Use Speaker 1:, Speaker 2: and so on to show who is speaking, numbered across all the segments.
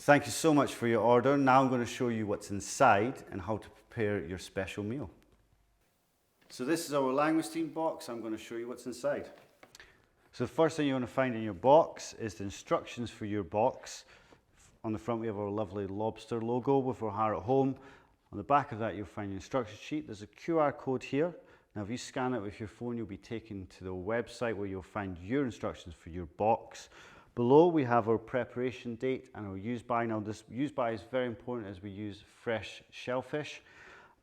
Speaker 1: Thank you so much for your order. Now I'm going to show you what's inside and how to prepare your special meal. So this is our langoustine box. I'm going to show you what's inside. So the first thing you want to find in your box is the instructions for your box. On the front we have our lovely lobster logo with our heart at home. On the back of that you'll find your instruction sheet. There's a QR code here. Now if you scan it with your phone you'll be taken to the website where you'll find your instructions for your box. Below we have our preparation date and our use by. Now this use by is very important as we use fresh shellfish.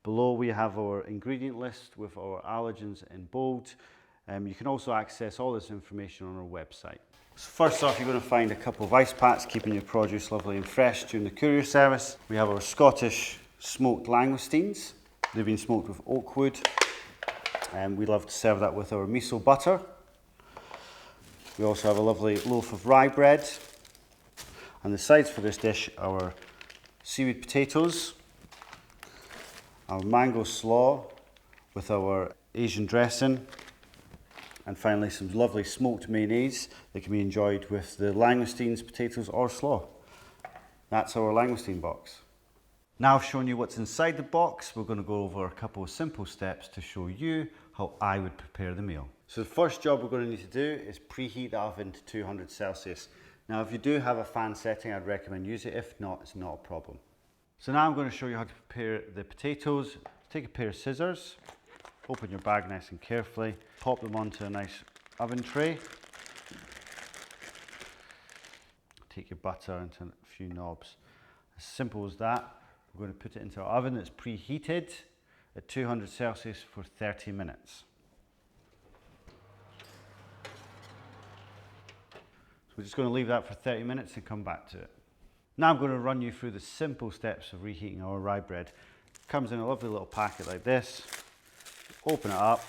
Speaker 1: Below we have our ingredient list with our allergens in bold. You can also access all this information on our website. So first off, you're going to find a couple of ice packs keeping your produce lovely and fresh during the courier service. We have our Scottish smoked langoustines. They've been smoked with oak wood, and we love to serve that with our miso butter. We also have a lovely loaf of rye bread, and the sides for this dish are our seaweed potatoes, our mango slaw with our Asian dressing, and finally some lovely smoked mayonnaise that can be enjoyed with the langoustines, potatoes or slaw. That's our langoustine box. Now I've shown you what's inside the box, we're going to go over a couple of simple steps to show you how I would prepare the meal. So the first job we're going to need to do is preheat the oven to 200 Celsius. Now if you do have a fan setting, I'd recommend use it. If not, it's not a problem. So now I'm going to show you how to prepare the potatoes. Take a pair of scissors, open your bag nice and carefully, pop them onto a nice oven tray. Take your butter into a few knobs. As simple as that. We're going to put it into our oven that's preheated at 200 Celsius for 30 minutes. So we're just going to leave that for 30 minutes and come back to it. Now I'm going to run you through the simple steps of reheating our rye bread. It comes in a lovely little packet like this. Open it up,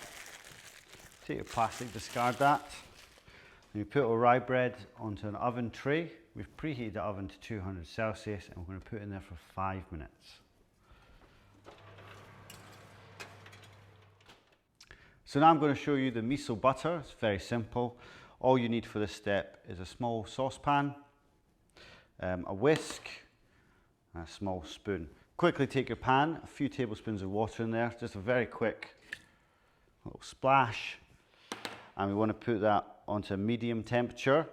Speaker 1: take your plastic, discard that. And you put our rye bread onto an oven tray. We've preheated the oven to 200 Celsius and we're going to put it in there for 5 minutes. So now I'm going to show you the miso butter. It's very simple. All you need for this step is a small saucepan, a whisk, and a small spoon. Quickly take your pan, a few tablespoons of water in there, just a very quick little splash, and we want to put that onto a medium temperature.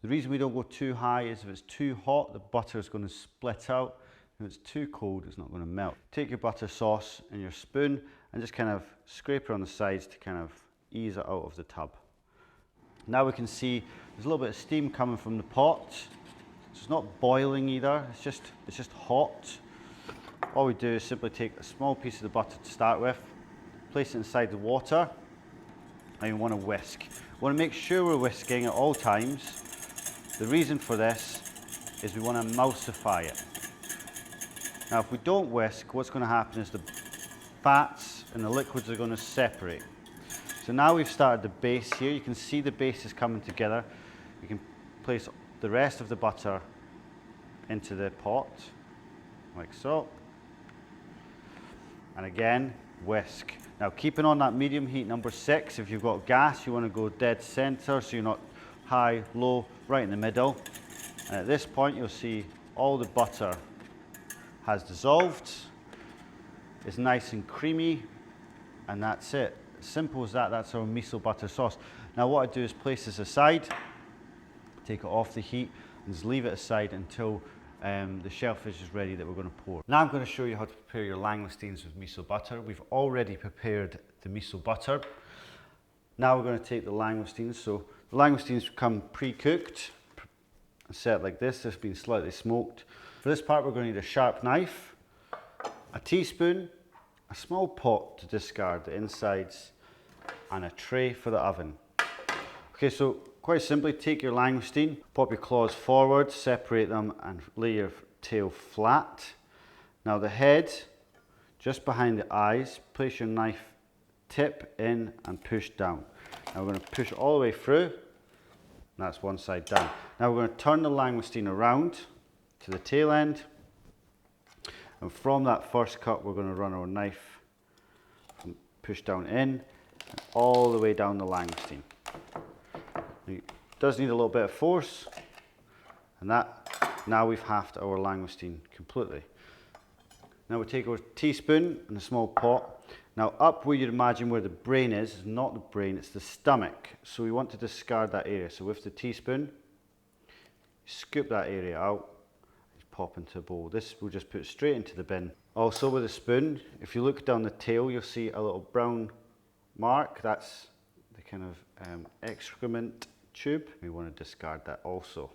Speaker 1: The reason we don't go too high is if it's too hot, the butter is going to split out. If it's too cold, it's not going to melt. Take your butter sauce and your spoon and just kind of scrape it on the sides to kind of ease it out of the tub. Now we can see there's a little bit of steam coming from the pot. It's not boiling either, it's just hot. All we do is simply take a small piece of the butter to start with, place it inside the water, and you want to whisk. We want to make sure we're whisking at all times. The reason for this is we want to emulsify it. Now if we don't whisk, what's going to happen is the fats and the liquids are going to separate. So now we've started the base here. You can see the base is coming together. You can place the rest of the butter into the pot, like so. And again, whisk. Now keeping on that medium heat number 6, if you've got gas, you want to go dead center so you're not high, low, right in the middle. And at this point you'll see all the butter has dissolved. It's nice and creamy, and that's it. As simple as that, that's our miso butter sauce. Now what I do is place this aside, take it off the heat, and just leave it aside until the shellfish is ready that we're going to pour. Now I'm going to show you how to prepare your langoustines with miso butter. We've already prepared the miso butter. Now we're going to take the langoustines. So the langoustines come pre-cooked, set like this. They've been slightly smoked. For this part we're going to need a sharp knife, a teaspoon, a small pot to discard the insides, and a tray for the oven. Okay, so quite simply, take your langoustine, pop your claws forward, separate them and lay your tail flat. Now the head, just behind the eyes, place your knife tip in and push down. Now we're going to push all the way through, and that's one side done. Now we're going to turn the langoustine around to the tail end, and from that first cut we're going to run our knife and push down in and all the way down the langoustine. It does need a little bit of force, and that Now we've halved our langoustine completely. Now we take our teaspoon and a small pot. Now up where you'd imagine where the brain is not the brain, it's the stomach. So we want to discard that area. So with the teaspoon, scoop that area out, pop into a bowl. This we'll just put straight into the bin. Also with a spoon, if you look down the tail, you'll see a little brown mark. That's the kind of excrement tube. We want to discard that also.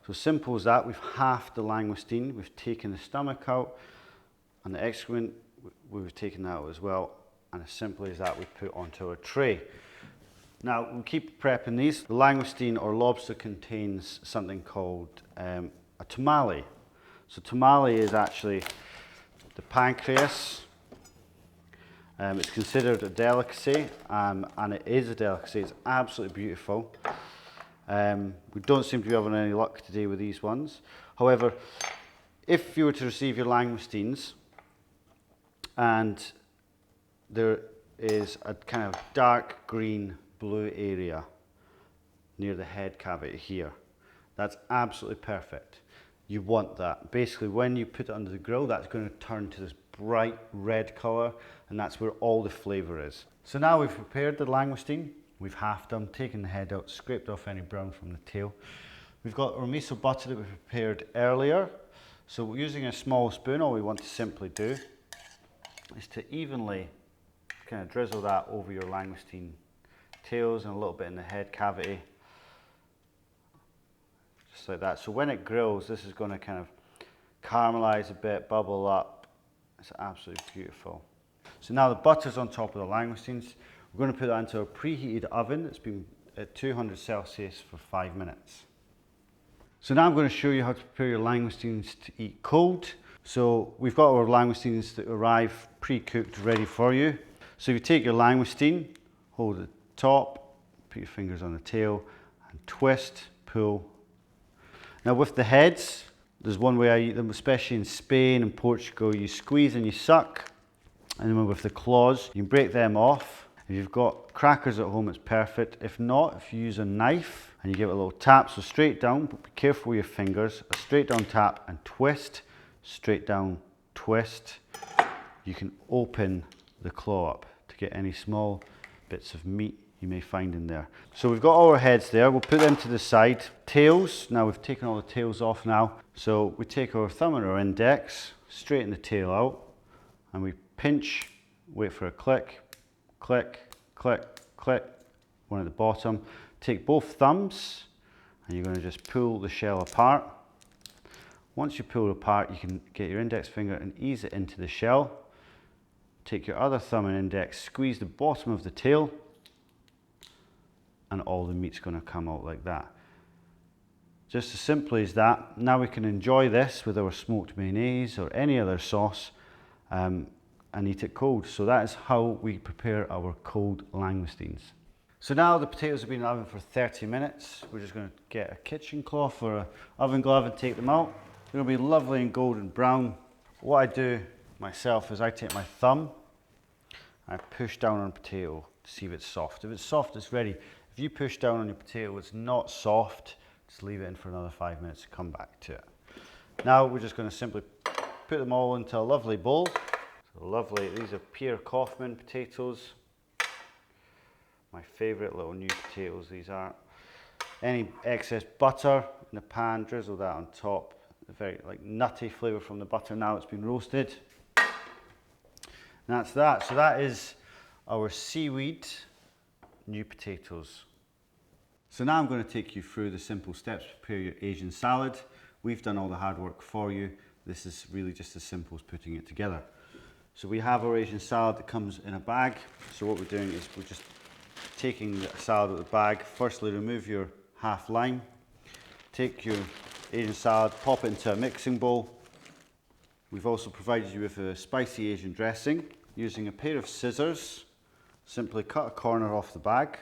Speaker 1: So simple as that, we've halved the langoustine, we've taken the stomach out, and the excrement, we've taken that out as well. And as simple as that, we put onto a tray. Now, we'll keep prepping these. The langoustine or lobster contains something called a tamale. So tamale is actually the pancreas. It's considered a delicacy, and it is a delicacy. It's absolutely beautiful. We don't seem to be having any luck today with these ones. However, if you were to receive your langoustines and there is a kind of dark green blue area near the head cavity here, that's absolutely perfect. You want that. Basically, when you put it under the grill, that's going to turn to this bright red colour, and that's where all the flavour is. So now we've prepared the langoustine. We've halved them, taken the head out, scraped off any brown from the tail. We've got our miso butter that we prepared earlier. So using a small spoon, all we want to simply do is to evenly kind of drizzle that over your langoustine tails and a little bit in the head cavity. Just like that. So when it grills, this is going to kind of caramelize a bit, bubble up. It's absolutely beautiful. So now the butter's on top of the langoustines. We're going to put that into a preheated oven that's been at 200 Celsius for 5 minutes. So now I'm going to show you how to prepare your langoustines to eat cold. So we've got our langoustines that arrive pre-cooked ready for you. So you take your langoustine, hold the top, put your fingers on the tail and twist, pull. Now with the heads, there's one way I eat them, especially in Spain and Portugal. You squeeze and you suck, and then with the claws, you can break them off. If you've got crackers at home, it's perfect. If not, if you use a knife and you give it a little tap, so straight down, but be careful with your fingers, a straight down tap and twist, straight down, twist. You can open the claw up to get any small bits of meat you may find in there. So we've got all our heads there, we'll put them to the side. Tails, now we've taken all the tails off now. So we take our thumb and our index, straighten the tail out, and we pinch, wait for a click, click, click, click, one at the bottom. Take both thumbs and you're going to just pull the shell apart. Once you pull it apart, you can get your index finger and ease it into the shell. Take your other thumb and index, squeeze the bottom of the tail, and all the meat's going to come out like that. Just as simply as that. Now we can enjoy this with our smoked mayonnaise or any other sauce and eat it cold. So that is how we prepare our cold langoustines. So now the potatoes have been in the oven for 30 minutes. We're just going to get a kitchen cloth or an oven glove and take them out. They're going to be lovely and golden brown. What I do myself is I take my thumb and I push down on a potato to see if it's soft. If it's soft, it's ready. If you push down on your potato, it's not soft, just leave it in for another 5 minutes to come back to it. Now we're just going to simply put them all into a lovely bowl. So lovely, these are Pierre Kaufmann potatoes. My favourite little new potatoes these are. Any excess butter in the pan, drizzle that on top. A very nutty flavour from the butter now it's been roasted. And that's that. So that is our seaweed new potatoes. So now I'm going to take you through the simple steps to prepare your Asian salad. We've done all the hard work for you. This is really just as simple as putting it together. So we have our Asian salad that comes in a bag. So what we're doing is we're just taking the salad out of the bag. Firstly, remove your half lime. Take your Asian salad, pop it into a mixing bowl. We've also provided you with a spicy Asian dressing. Using a pair of scissors, simply cut a corner off the bag.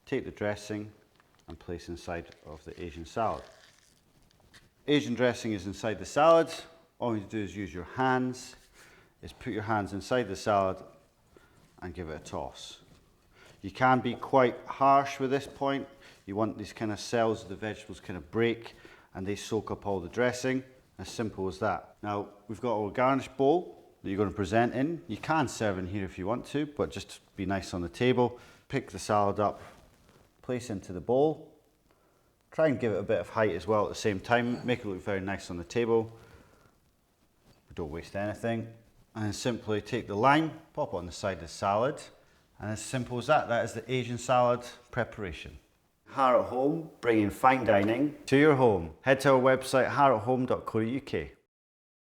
Speaker 1: Take the dressing and place inside of the Asian salad. Asian dressing is inside the salad. All you do is use your hands, put your hands inside the salad and give it a toss. You can be quite harsh with this point. You want these kind of cells of the vegetables kind of break and they soak up all the dressing. As simple as that. Now we've got our garnish bowl that you're going to present in. You can serve in here if you want to, but just be nice on the table. Pick the salad up, place into the bowl. Try and give it a bit of height as well at the same time. Make it look very nice on the table. Don't waste anything. And then simply take the lime, pop it on the side of the salad. And as simple as that, that is the Asian salad preparation. Har at Home, bringing fine dining to your home. Head to our website, harathome.co.uk.